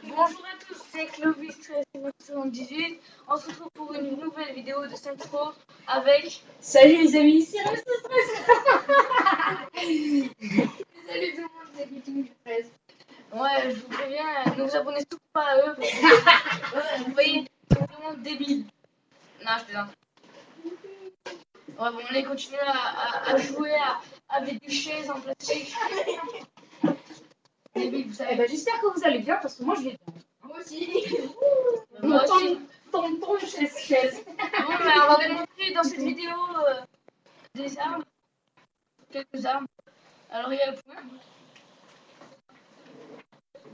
Bonjour à tous, c'est Clovis 1378. On se retrouve pour une nouvelle vidéo de Synchro avec. Salut les amis, c'est Reste Stress. Salut tout le monde, c'est Meeting 13. Ouais, je vous préviens, ne vous abonnez surtout pas à eux parce que vous voyez, ils sont vraiment débiles. Non, je plaisante. Ouais, bon, on est continuer à jouer avec des chaises en plastique. Débile, vous savez. Eh ben, j'espère que vous allez bien parce que moi je vais bien. Moi aussi. Moi aussi. Ton chaise. Bon, mais on va vous montrer dans cette vidéo des armes. Quelques armes. Alors, il y a le point.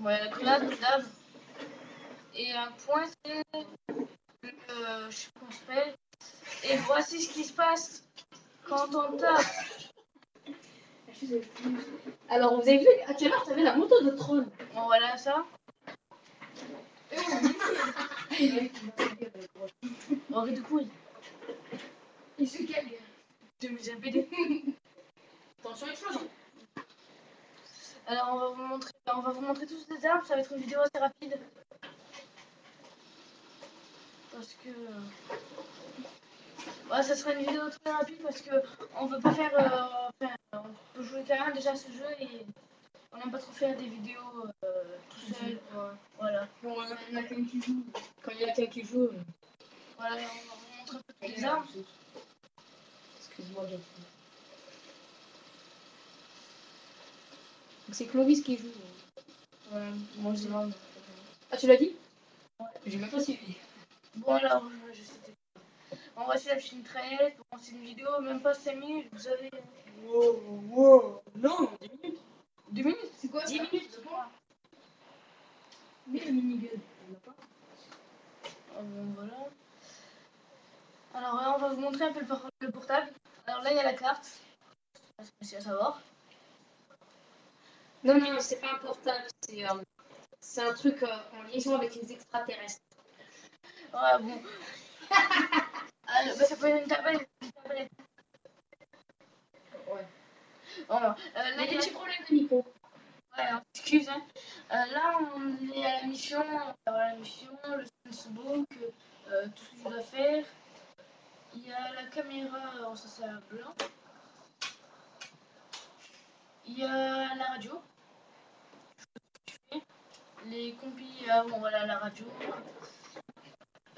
Ouais, la grenade, le dab. Et un point, c'est je sais pas comment ça s'appelle. Et voici ce qui se passe quand on tape. Alors, vous avez vu à quelle heure t'avais la moto de trône? Bon, voilà ça. Arrête de courir. Il se calme. Tu me dis un PD. Attention, explosion. Alors, on va vous montrer tous les armes. Ça va être une vidéo assez rapide. Parce que. Ouais, ça sera une vidéo très rapide parce que on veut pas faire. On peut jouer quand même déjà à ce jeu et on n'aime pas trop faire des vidéos tout seul. Voilà. Bon, il y en a quelqu'un qui joue. Quand il y a quelqu'un qui joue. Voilà, on va vous montrer un peu toutes les armes. Excuse-moi, bien. C'est Clovis qui joue. Ouais, moi je demande. Ah, tu l'as dit? Ouais. J'ai même pas suivi. Bon alors, je sais. On va essayer la chaîne 13 pour lancer une vidéo, même pas 5 minutes, vous savez. Wow. Non, 10 minutes. 2 minutes. C'est quoi 10 ça? minutes, je crois. Mais le minigun, on l'a pas. Ah bon, voilà. Alors là, on va vous montrer un peu le portable. Alors là, il y a la carte. C'est à savoir. Non, non, c'est pas un portable, c'est un truc en liaison avec les extraterrestres. Ouais, bon. Bah, ça peut être une tablette. Ouais. Bon, là, Il y a des il y a... petits problèmes de micro. Ouais, excuse, hein. Là, on est à la mission. Alors, la mission, le Facebook, tout ce que je dois faire. Il y a la caméra, alors ça c'est un blanc. Il y a la radio. Les compis, bon voilà la radio.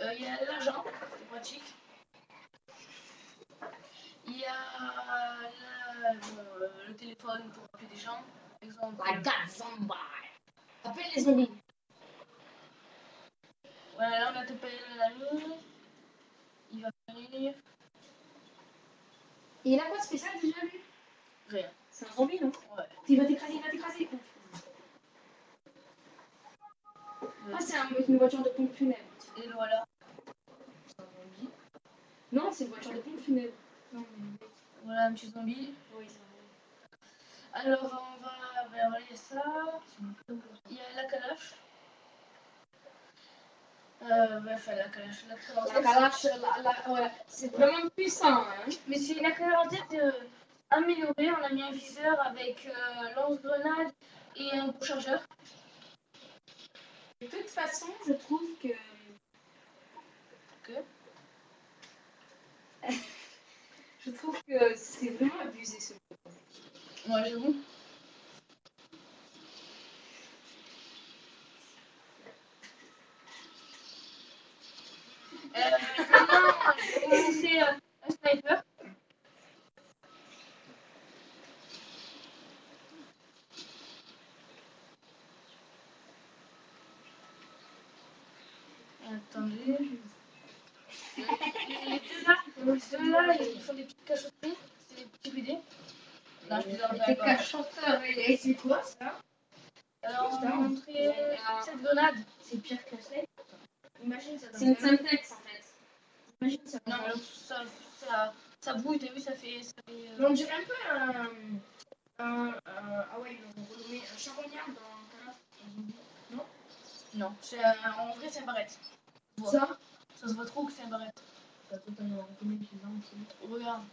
Il y a l'agent, c'est pratique. Il y a le téléphone pour appeler des gens. Exemple. I got somebody. Appelle les zombies. Voilà, là on a tapé l'ami. Il va venir. Et il a quoi de spécial déjà lui? Rien. C'est un zombie, non? Ouais. Il va t'écraser, il va t'écraser. Ah, c'est une voiture de pompe funèbre. Et voilà. C'est un zombie. Non, c'est une voiture de pompe funèbre. Non, mais... Voilà un petit zombie. Oui, c'est vrai. Alors on va. Ben voilà, il y a ça. Il y a la calache. Enfin, la calache. La calache, ouais, c'est vraiment puissant. Hein. Mais c'est la calache améliorée. On a mis un viseur avec lance-grenade et un gros chargeur. De toute façon, je trouve que... Je trouve que c'est vraiment abusé ce jeu. Ouais, j'avoue. Maintenant, je vais vous lancer un sniper. Attendez. Les deux-là, ils font des petites cachotteries. C'est des petits BD. Non, je plaisante pas. Des cachoteurs, et c'est quoi ça? Alors, on va montrer cette grenade. C'est pire que ça. Imagine ça. C'est une syntaxe en fait. Imagine ça. Non, mais ça bouille, t'as vu, ça fait. On dirait un peu ah ouais, ils l'ont renommé un charognard dans Call of. Non? Non, en vrai, c'est un barrette. Ça? Ça se voit trop que c'est un barrette. T'as totalement reconnu les gens aussi. Regarde.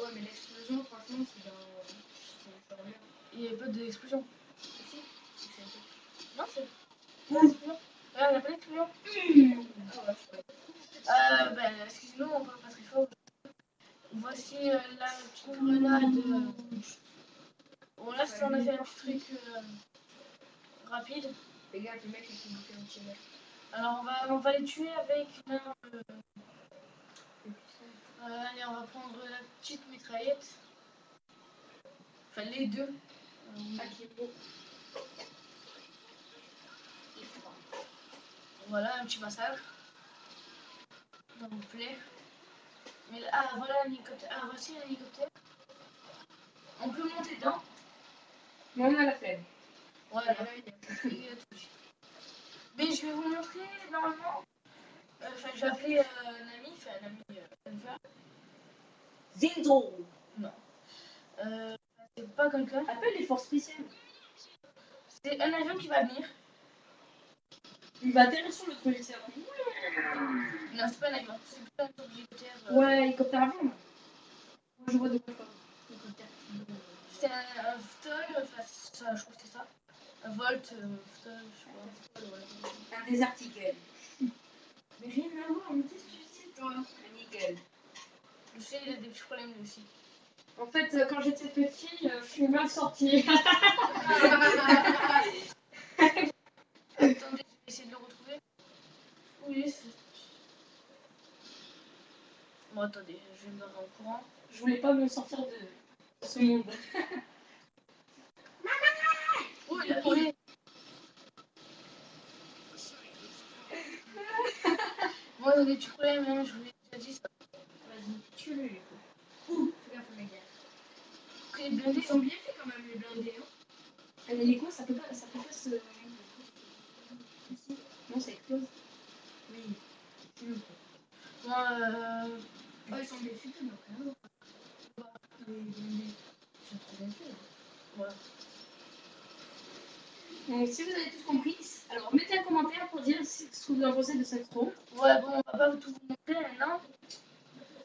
Ouais, mais l'explosion, franchement, c'est dans. Il n'y a pas d'explosion. Si, c'est Non, c'est. On a pas d'explosion. Excusez-nous, on parle pas très fort. Voici la petite grenade. Bon, là, on a fait un petit truc rapide. Les gars, le mec qui nous fait un petit. Alors, on va les tuer avec une arme. Allez, on va prendre la petite mitraillette. Enfin, les deux. Ah, qui est beau. Voilà, un petit massacre. S'il vous plaît. Mais là, voilà l'hélicoptère. Ah, voici l'hélicoptère. On peut monter dedans. Mais on a la flemme. Voilà. Mais je vais vous montrer, normalement. Enfin, je vais appeler un ami. Enfin, un ami. Zinzo. Non. C'est pas quelqu'un. Appelle les forces spéciales. C'est un avion qui va venir. Il va atterrir sur le truc. Non, c'est pas un avion. C'est plutôt un hélicoptère. Ouais, hélicoptère avion. Moi, je vois de quoi ça. C'est un VTOL. Enfin, ça, je crois que c'est ça. Un Volt. VTOL, je sais pas. Un Desert Eagle. Mais rien à voir, mais qu'est-ce que tu sais, toi? Un Eagle. Je sais, il a des petits problèmes lui aussi. En fait, quand j'étais petite, je suis mal sortie. Attendez, je vais essayer de le retrouver. Oui, c'est... Bon, attendez, je vais me mettre en courant. Je voulais pas me sortir de ce monde. Oh, il a volé. Moi, il a des petits problèmes, hein, je vous l'ai déjà dit ça. Vas-y, tue-le, du coup. Ouh, fais gaffe, les gars. Que les blindés Ils sont bien faits quand même, les blindés. Hein. Un hélico, ça peut pas se... Non, ça explose. Oui, tue-le. Moi, Oh, ils sont bien faits, donc rien. Les blindés. Ils sont trop bien faits. voilà. Donc, si vous avez tous compris, alors mettez un commentaire pour dire ce que vous en pensez de cette intro. Ouais, bon, on va pas tout vous montrer maintenant.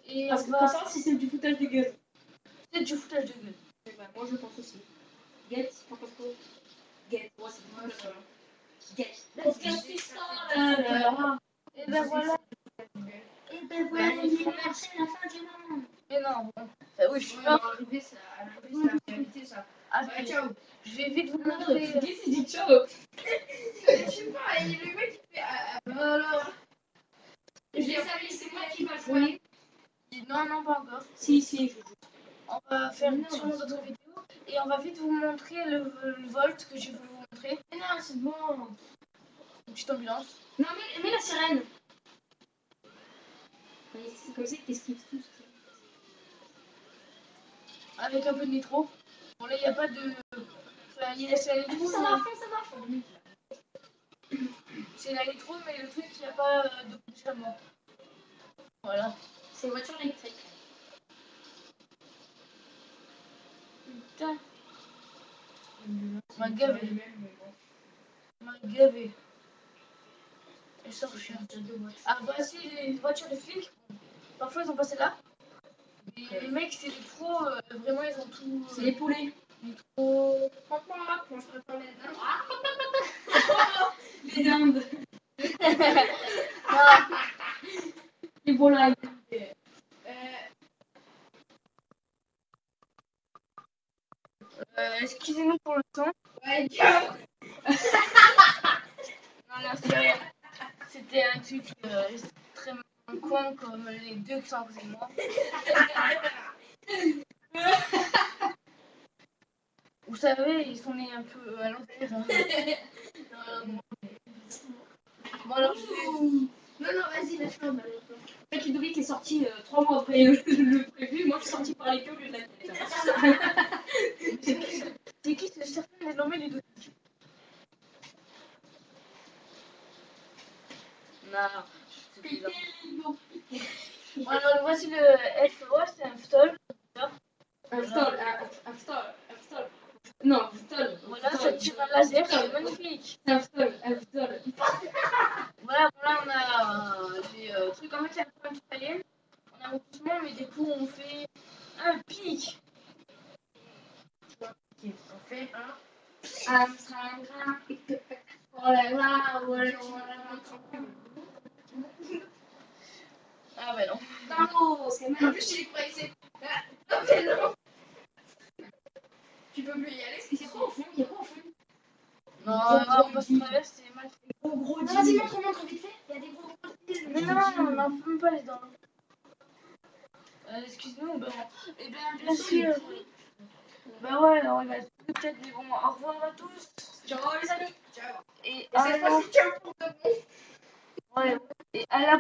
Et Parce on que va... pour savoir si c'est du foutage de gueule. C'est du foutage de gueule. Eh ben, moi, je pense aussi. Get, t'en penses quoi? Get, moi, c'est du Moi, foutage. ça. Get. Let's get this started. Et ben voilà. Et ben voilà, il est marché la fin du monde. Mais non, bon. Oui, je suis Ouais, pas... à l'arrivée, c'est la réalité, ça. Ah, Ouais, ciao. je vais vite vous Non, montrer... Guess, il dit ciao. Je sais pas, il y a le mec qui fait. Alors... Je les savais, c'est moi qui va jouer. Non, non, pas encore. Si, si, je joue. On va faire Non, sûrement d'autres vidéos. Et on va vite vous montrer le Volt que j'ai voulu vous montrer. Mais non, c'est bon. Une petite ambulance. Non, mais la sirène. C'est comme ça qu'ils esquivent tous. Avec un peu de nitro. Bon, là, il n'y a pas de... Enfin, il y a la nitro, Ça va à fond, ça va à fond. c'est la nitro, mais le truc, il n'y a pas de conditionnement. Voilà. C'est une voiture électrique. Putain, Ma gavé. même, mais bon. m'a gavé. Et ça, je suis un... C'est deux boîtes. Ah, voici les voitures de flics. Parfois, ils ont passé là. Et les mecs, c'est des pros, vraiment, ils ont tout... C'est les poulets. Nitro... Franchement, là, quand je prépare les dindes. Les dindes. Ah, Les volailles. excusez-nous pour le temps. Ouais, ciao. Non, non, c'est rien. C'était un truc extrêmement con comme les deux qui sont à côté de moi. Vous savez, ils sont nés un peu à l'envers. Hein. Bon, alors je vais... Non, non, vas-y, lâche-moi. En fait, Ludovic est sorti 3 mois après le prévu. Moi, je suis sortie par les queues au lieu de la tête. C'est qui ce certain dénommé Ludovic? Non, c'est bizarre. Bon, alors voici le F. Ouais, c'est un FTOL. Un stol, un stol. Non, un stol. Voilà, ça tire un laser, c'est magnifique. Un stol, un stol. Voilà, bon, là on a des trucs en fait, c'est un peu un italienne. On a beaucoup de monde, mais du coup on fait un pic. On fait un. Un là là, voilà. Ah bah non. Bravo, c'est En magnifique. plus, il est pressé. Ah, mais non. Tu peux plus y aller. Il y a quoi au fond? Il y a quoi au fond? Non, on peut se traverser, c'est mal fait. Gros Non, vas-y, montre vite fait. Il y a des gros îles. Mais non, on peut même pas aller dans l'eau. Excuse-nous, eh bien sûr. Bah ouais, alors il va être peut-être, mais bon, au revoir à tous. Ciao les amis. Ciao. Et Et cette fois-ci, ciao pour de bon. ouais, et à la